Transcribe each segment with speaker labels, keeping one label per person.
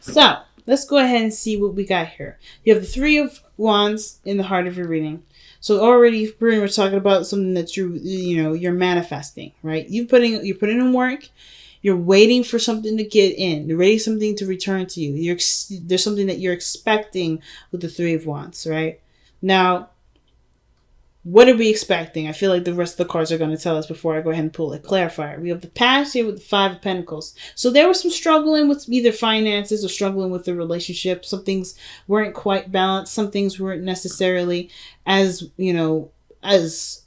Speaker 1: So let's go ahead and see what we got here. You have the Three of Wands in the heart of your reading. So already pretty much talking about something that you're manifesting, right? You're putting in work. You're waiting for something to get in. You're waiting something to return to you. There's something that you're expecting with the Three of Wands, right? Now, what are we expecting? I feel like the rest of the cards are going to tell us before I go ahead and pull a clarifier. We have the past here with the Five of Pentacles. So there was some struggling with either finances or struggling with the relationship. Some things weren't quite balanced. Some things weren't necessarily as, as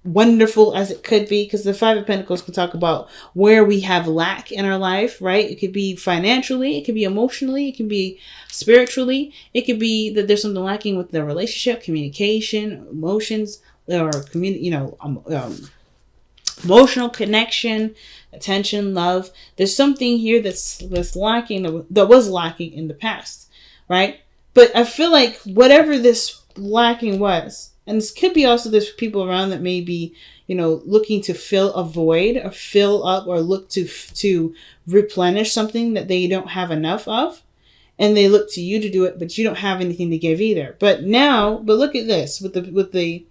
Speaker 1: wonderful as it could be, because the Five of Pentacles can talk about where we have lack in our life, right? It could be financially, it could be emotionally, it can be spiritually, it could be that there's something lacking with the relationship, communication, emotions, or emotional connection, attention, love. There's something here that's lacking, that was lacking in the past, right? But I feel like whatever this lacking was, and this could be also there's people around that may be, looking to fill a void or fill up or look to replenish something that they don't have enough of. And they look to you to do it, but you don't have anything to give either. But look at this with the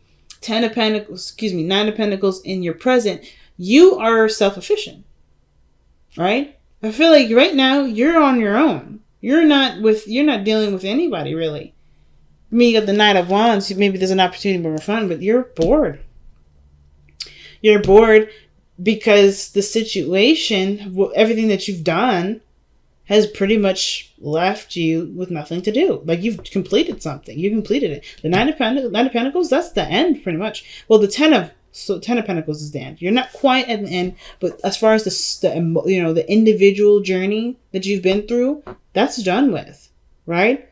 Speaker 1: Nine of Pentacles in your present, you are self-efficient, right? I feel like right now you're on your own. You're not dealing with anybody really. I mean, you got the Knight of Wands. Maybe there's an opportunity for more fun, but you're bored. You're bored because the situation, everything that you've done, has pretty much left you with nothing to do. Like you've completed something. You completed it. The Nine of Pentacles, that's the end pretty much. Well, the Ten of Pentacles is the end. You're not quite at the end, but as far as the individual journey that you've been through, that's done with, right?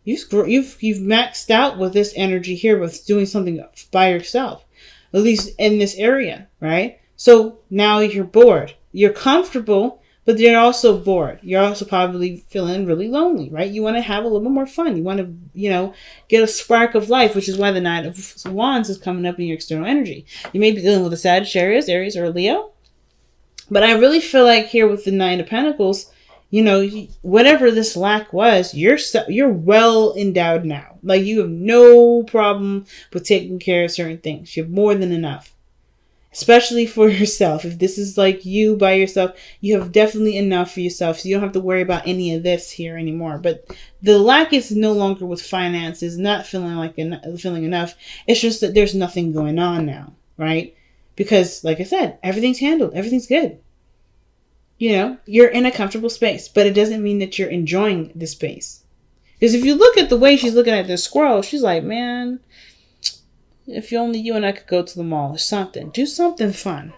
Speaker 1: You've maxed out with this energy here with doing something by yourself, at least in this area, right? So now you're bored. You're comfortable, but you're also bored. You're also probably feeling really lonely, right? You want to have a little bit more fun. You want to, get a spark of life, which is why the Knight of Wands is coming up in your external energy. You may be dealing with a Sagittarius, Aries, or a Leo, but I really feel like here with the Nine of Pentacles, whatever this lack was, you're well endowed now. Like you have no problem with taking care of certain things. You have more than enough, especially for yourself. If this is like you by yourself, you have definitely enough for yourself. So you don't have to worry about any of this here anymore. But the lack is no longer with finances, not feeling enough. It's just that there's nothing going on now, right? Because like I said, everything's handled. Everything's good. You're in a comfortable space, but it doesn't mean that you're enjoying the space. Because if you look at the way she's looking at this squirrel, she's like, man, if only you and I could go to the mall or something. Do something fun.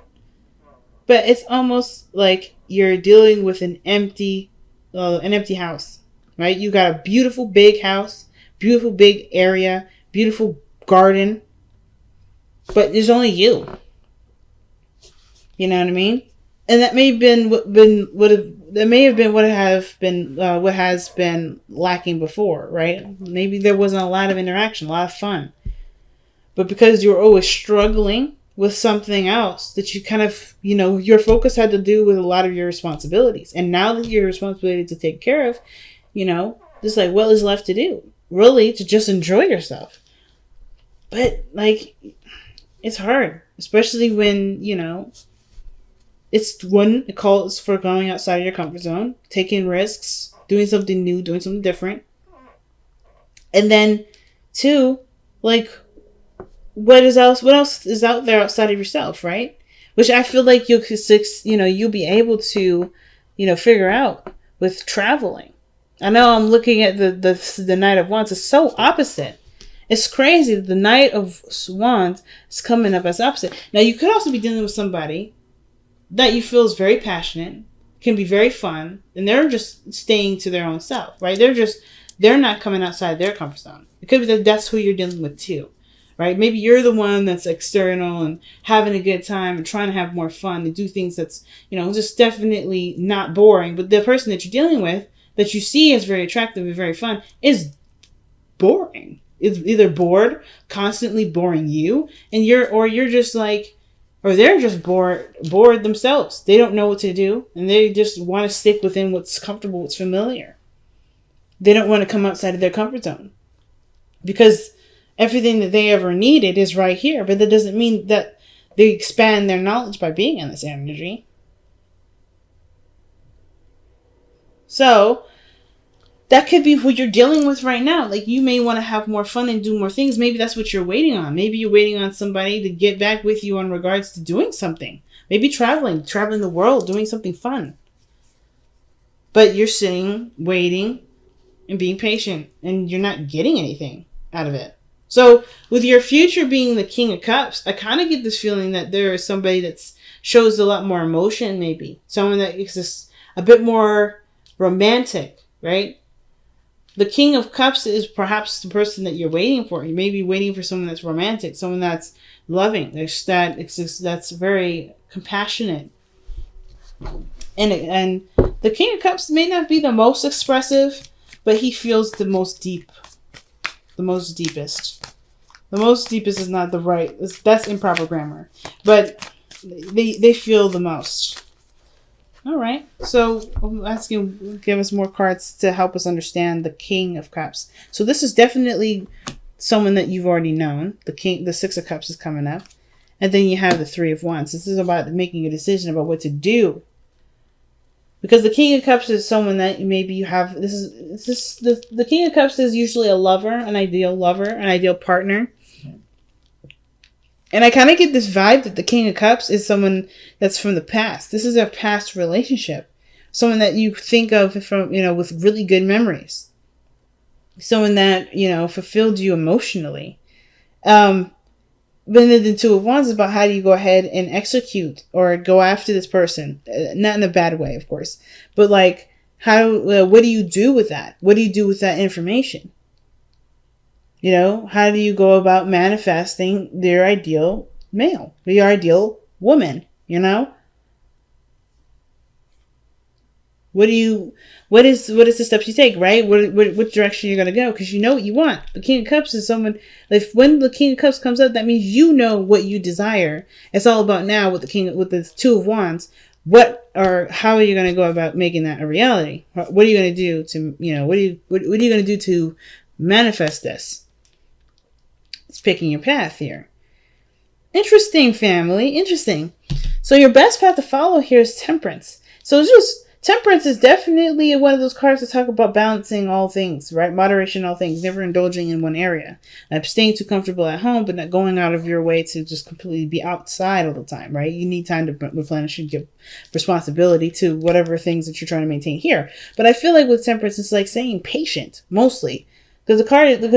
Speaker 1: But it's almost like you're dealing with an empty house, right? You got a beautiful big house, beautiful big area, beautiful garden, but there's only you. You know what I mean? And that may have been what has been lacking before, right? Maybe there wasn't a lot of interaction, a lot of fun. But because you were always struggling with something else that you kind of, your focus had to do with a lot of your responsibilities. And now that your responsibility to take care of, just like what is left to do? Really, to just enjoy yourself. But it's hard, especially when, it calls for going outside of your comfort zone, taking risks, doing something new, doing something different. And then, two, what else is out there outside of yourself, right? Which I feel like you'll be able to, figure out with traveling. I know I'm looking at the Knight of Wands. It's so opposite. It's crazy that the Knight of Wands is coming up as opposite. Now, you could also be dealing with somebody that you feel is very passionate, can be very fun, and they're just staying to their own self, right? They're not coming outside their comfort zone. It could be that that's who you're dealing with too, right? Maybe you're the one that's external and having a good time and trying to have more fun and do things that's, just definitely not boring. But the person that you're dealing with, that you see as very attractive and very fun, is boring. It's either bored, constantly boring you, and you're just like, or they're just bored themselves. They don't know what to do, and they just want to stick within what's comfortable, what's familiar. They don't want to come outside of their comfort zone because everything that they ever needed is right here. But that doesn't mean that they expand their knowledge by being in this energy. So that could be what you're dealing with right now. Like, you may want to have more fun and do more things. Maybe that's what you're waiting on. Maybe you're waiting on somebody to get back with you in regards to doing something. Maybe traveling the world, doing something fun. But you're sitting, waiting, and being patient, and you're not getting anything out of it. So with your future being the King of Cups, I kind of get this feeling that there is somebody that shows a lot more emotion, maybe. Someone that is just a bit more romantic, right? The King of Cups is perhaps the person that you're waiting for. You may be waiting for someone that's romantic, someone that's loving, that's very compassionate. And the King of Cups may not be the most expressive, but he feels the most deep. The most deepest. The most deepest is not the right. That's improper grammar. But they feel the most. All right. So I'm asking you, give us more cards to help us understand the King of Cups. So this is definitely someone that you've already known. The Six of Cups is coming up. And then you have the Three of Wands. This is about making a decision about what to do. Because the King of Cups is someone that maybe you have. The King of Cups is usually a lover, an ideal partner. And I kind of get this vibe that the King of Cups is someone that's from the past. This is a past relationship. Someone that you think of from, with really good memories. Someone that, fulfilled you emotionally. But then the Two of Wands is about how do you go ahead and execute or go after this person. Not in a bad way, of course. But like, what do you do with that? What do you do with that information? How do you go about manifesting their ideal male, your ideal woman, What is the steps you take, right? What direction you're going to go? Because you know what you want. The King of Cups is someone, when the King of Cups comes up, that means you know what you desire. It's all about now with the Two of Wands. How are you going to go about making that a reality? What are you going to do to, what are you going to do to manifest this? It's picking your path here. Interesting, family. Interesting. So your best path to follow here is Temperance. So Temperance is definitely one of those cards that talk about balancing all things, right? Moderation in all things, never indulging in one area. Staying too comfortable at home, but not going out of your way to just completely be outside all the time, right? You need time to replenish and give responsibility to whatever things that you're trying to maintain here. But I feel like with Temperance, it's like saying patient, mostly. Because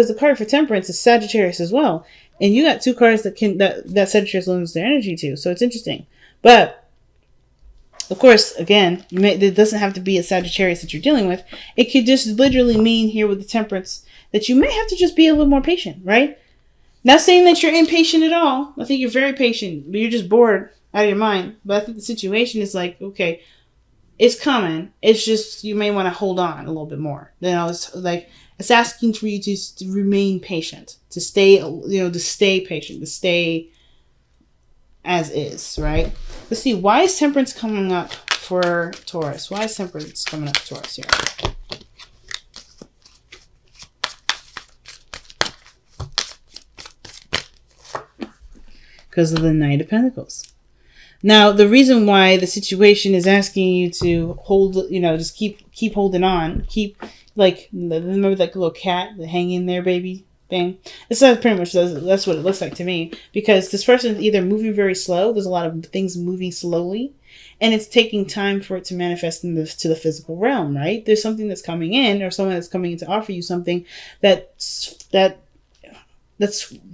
Speaker 1: the card for Temperance is Sagittarius as well. And you got two cards that Sagittarius lends their energy to. So it's interesting. But of course, again, it doesn't have to be a Sagittarius that you're dealing with. It could just literally mean here with the Temperance that you may have to just be a little more patient, right? Not saying that you're impatient at all. I think you're very patient, but you're just bored out of your mind. But I think the situation is like, okay, it's coming. It's just you may want to hold on a little bit more. It's asking for you to remain patient, to stay patient, to stay as is, right? Let's see, why is Temperance coming up for Taurus? Why is Temperance coming up for Taurus here? Because of the Knight of Pentacles. Now, the reason why the situation is asking you to hold, just keep holding on, remember that little cat, the hang in there, baby thing? It's pretty much that's what it looks like to me, because this person is either moving very slow. There's a lot of things moving slowly, and it's taking time for it to manifest to the physical realm, right? There's something that's coming in, or someone that's coming in to offer you something that's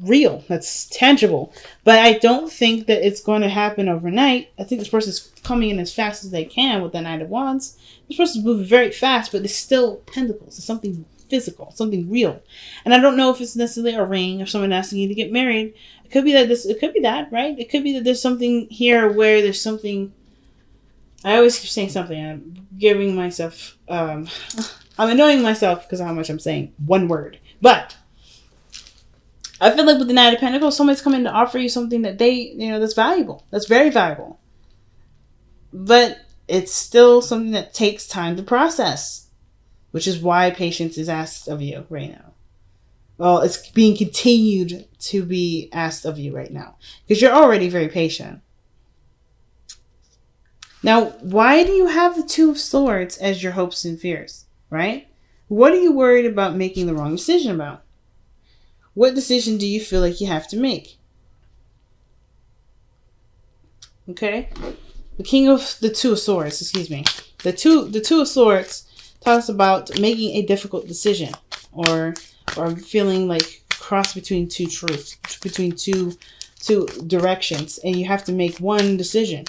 Speaker 1: real, that's tangible. But I don't think that it's going to happen overnight. I think this person's coming in as fast as they can with the Knight of Wands. This person's moving very fast, but it's still pentacles. It's something physical, something real. And I don't know if it's necessarily a ring or someone asking you to get married. It could be that, right? It could be that there's something here where there's something. I always keep saying something. I'm giving myself, I'm annoying myself because of how much I'm saying one word. But I feel like with the Knight of Pentacles, somebody's coming to offer you something that that's valuable. That's very valuable. But it's still something that takes time to process, which is why patience is asked of you right now. Well, it's being continued to be asked of you right now because you're already very patient. Now, why do you have the Two of Swords as your hopes and fears, right? What are you worried about making the wrong decision about? What decision do you feel like you have to make? Okay? The Two of Swords, excuse me. The two of Swords talks about making a difficult decision or feeling like cross between two truths, between two directions, and you have to make one decision.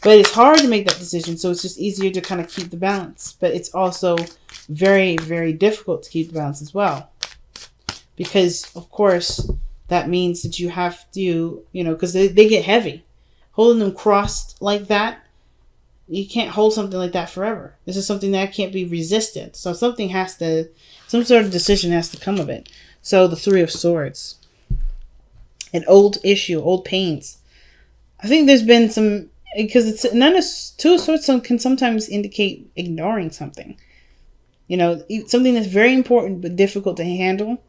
Speaker 1: But it's hard to make that decision, so it's just easier to kind of keep the balance. But it's also very, very difficult to keep the balance as well. Because, of course, that means that you have to, because they get heavy. Holding them crossed like that, you can't hold something like that forever. This is something that can't be resisted. So some sort of decision has to come of it. So the Three of Swords. An old issue, old pains. I think there's been some, because Two of Swords can sometimes indicate ignoring something. Something that's very important but difficult to handle.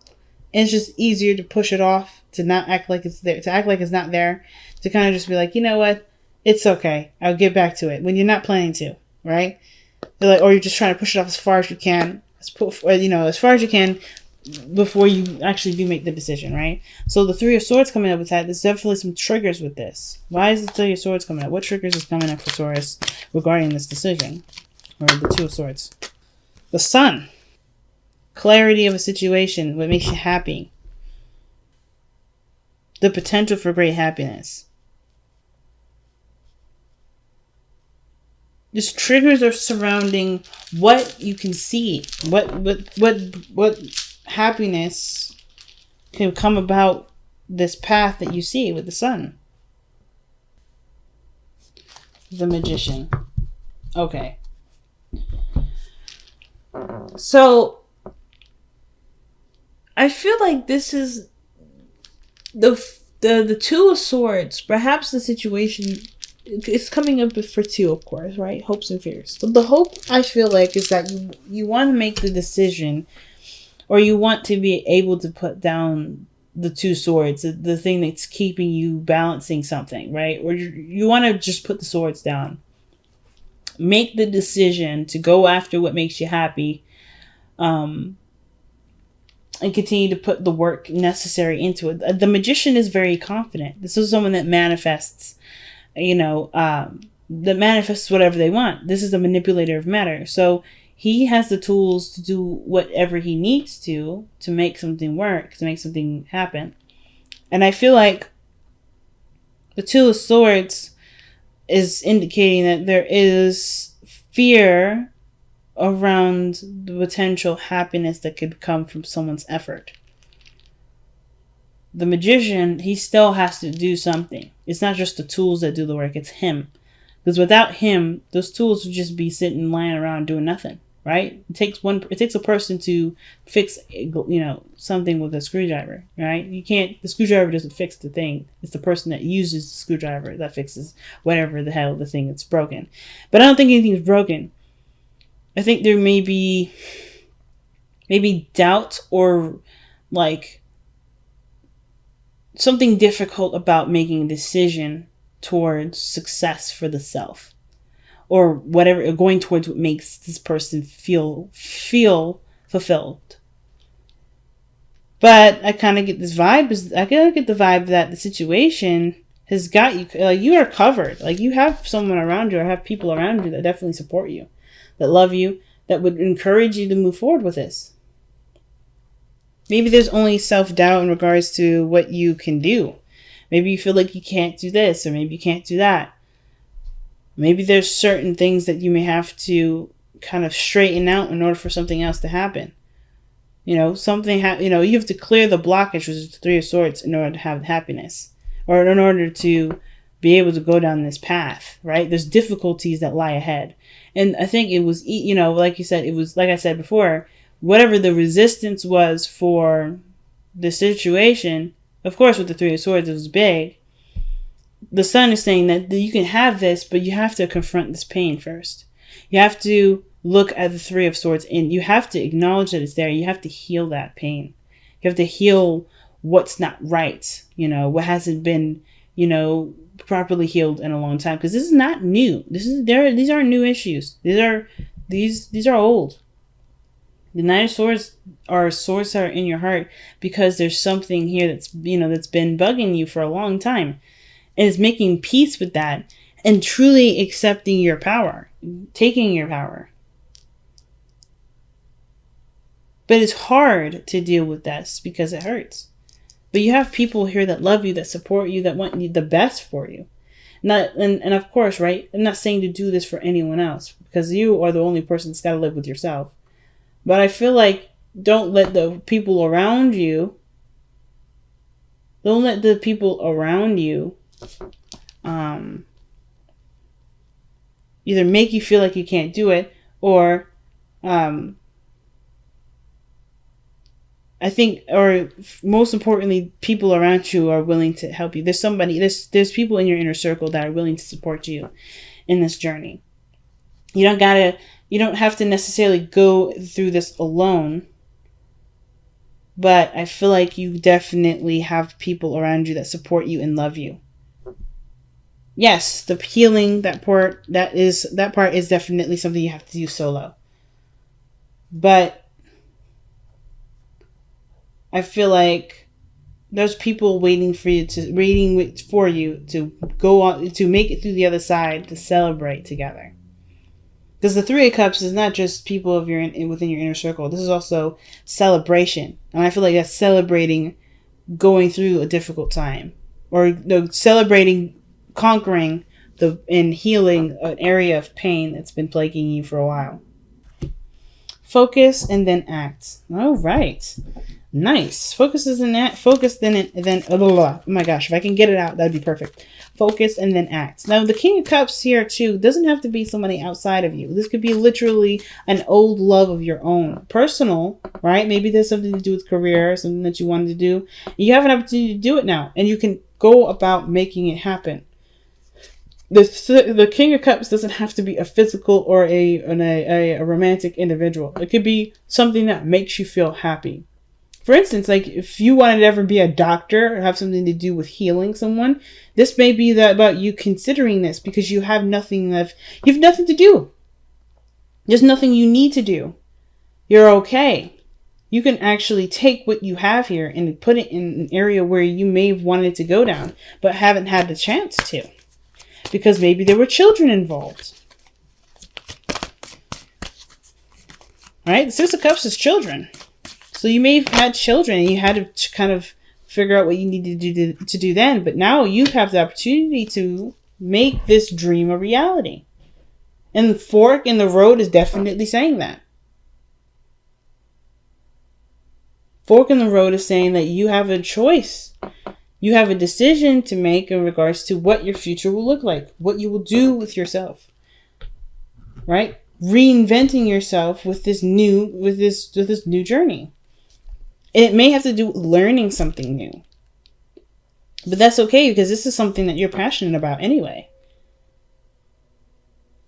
Speaker 1: And it's just easier to push it off, to not act like it's there, to act like it's not there, to kind of just be like, you know what? It's okay. I'll get back to it when you're not planning to, right? Or you're just trying to push it off as far as you can, as far as you can before you actually do make the decision, right? So the Three of Swords coming up with that, there's definitely some triggers with this. Why is the Three of Swords coming up? What triggers is coming up for Taurus regarding this decision? Or the Two of Swords? The Sun. Clarity of a situation, what makes you happy. The potential for great happiness. Just triggers are surrounding what you can see. What happiness can come about this path that you see with the Sun. The Magician. Okay. So I feel like this is the Two of Swords. Perhaps the situation is coming up for two, of course, right? Hopes and fears. But the hope, I feel like, is that you want to make the decision, or you want to be able to put down the Two Swords, the thing that's keeping you balancing something, right? Or you want to just put the swords down. Make the decision to go after what makes you happy. And continue to put the work necessary into it. The Magician is very confident. This is someone that manifests, that manifests whatever they want. This is a manipulator of matter. So he has the tools to do whatever he needs to make something work, to make something happen. And I feel like the Two of Swords is indicating that there is fear around the potential happiness that could come from someone's effort. The Magician, he still has to do something. It's not just the tools that do the work, it's him. Because without him, those tools would just be sitting, lying around doing nothing, right? It takes a person to fix, something with a screwdriver, right? The screwdriver doesn't fix the thing. It's the person that uses the screwdriver that fixes whatever the hell the thing that's broken. But I don't think anything's broken. I think there may be maybe doubt or like something difficult about making a decision towards success for the self, or whatever, or going towards what makes this person feel fulfilled. But I kind of get this vibe. I get the vibe that the situation has got you. Like, you are covered. Like, you have someone around you, or have people around you that definitely support you, that love you, that would encourage you to move forward with this. Maybe there's only self-doubt in regards to what you can do. Maybe you feel like you can't do this, or maybe you can't do that. Maybe there's certain things that you may have to kind of straighten out in order for something else to happen. You have to clear the blockage, which is the Three of Swords, in order to have happiness, or in order to be able to go down this path, right? There's difficulties that lie ahead. And I think it was, like you said, it was, like I said before, whatever the resistance was for the situation, of course, with the Three of Swords, it was big. The Sun is saying that you can have this, but you have to confront this pain first. You have to look at the Three of Swords and you have to acknowledge that it's there. You have to heal that pain. You have to heal what's not right. What hasn't been, properly healed in a long time. Because this is not new. These aren't new issues. These are old. The Nine of Swords are swords that are in your heart because there's something here that's been bugging you for a long time. And it's making peace with that and truly accepting your power, taking your power. But it's hard to deal with this because it hurts. But you have people here that love you, that support you, that want the best for you. And of course, right? I'm not saying to do this for anyone else because you are the only person that's got to live with yourself. But I feel like don't let the people around you either make you feel like you can't do it or most importantly, people around you are willing to help you. There's people in your inner circle that are willing to support you in this journey. You don't have to necessarily go through this alone, but I feel like you definitely have people around you that support you and love you. Yes, the healing, that part is definitely something you have to do solo. But I feel like there's people waiting for you to go on, to make it through the other side, to celebrate together. Because the Three of Cups is not just people within your inner circle. This is also celebration. And I feel like that's celebrating going through a difficult time. Or celebrating conquering and healing an area of pain that's been plaguing you for a while. Focus and then act. All right. Nice. Focus then oh my gosh, if I can get it out, that'd be perfect. Focus and then act. Now the King of Cups here too doesn't have to be somebody outside of you. This could be literally an old love of your own. Personal, right? Maybe there's something to do with career, something that you wanted to do. You have an opportunity to do it now, and you can go about making it happen. The King of Cups doesn't have to be a physical or a romantic individual. It could be something that makes you feel happy. For instance, like if you wanted to ever be a doctor or have something to do with healing someone, this may be about you considering this because you have nothing to do. There's nothing you need to do. You're okay. You can actually take what you have here and put it in an area where you may have wanted to go down, but haven't had the chance to. Because maybe there were children involved. Right? The Six of Cups is children. So you may have had children and you had to kind of figure out what you needed to do then. But now you have the opportunity to make this dream a reality. And the fork in the road is definitely saying that. Fork in the road is saying that you have a choice. You have a decision to make in regards to what your future will look like. What you will do with yourself. Right? Reinventing yourself with this new journey. It may have to do with learning something new. But that's okay because this is something that you're passionate about anyway.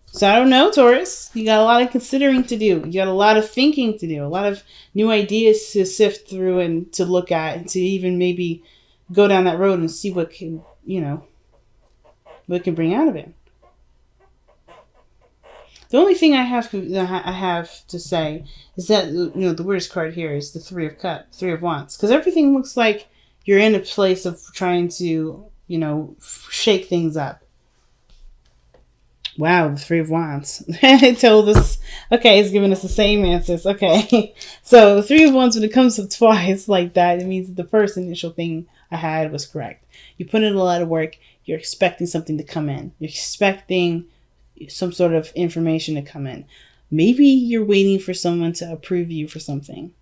Speaker 1: So I don't know, Taurus. You got a lot of considering to do. You got a lot of thinking to do. A lot of new ideas to sift through and to look at. And to even maybe go down that road and see what can bring out of it. The only thing I have to say is that the weirdest card here is the Three of Wands, because everything looks like you're in a place of trying to shake things up. Wow, the Three of Wands. It told us. Okay, it's giving us the same answers. Okay, so the Three of Wands, when it comes up twice like that, it means that the first initial thing I had was correct. You put in a lot of work. You're expecting something to come in. You're expecting some sort of information to come in. Maybe you're waiting for someone to approve you for something.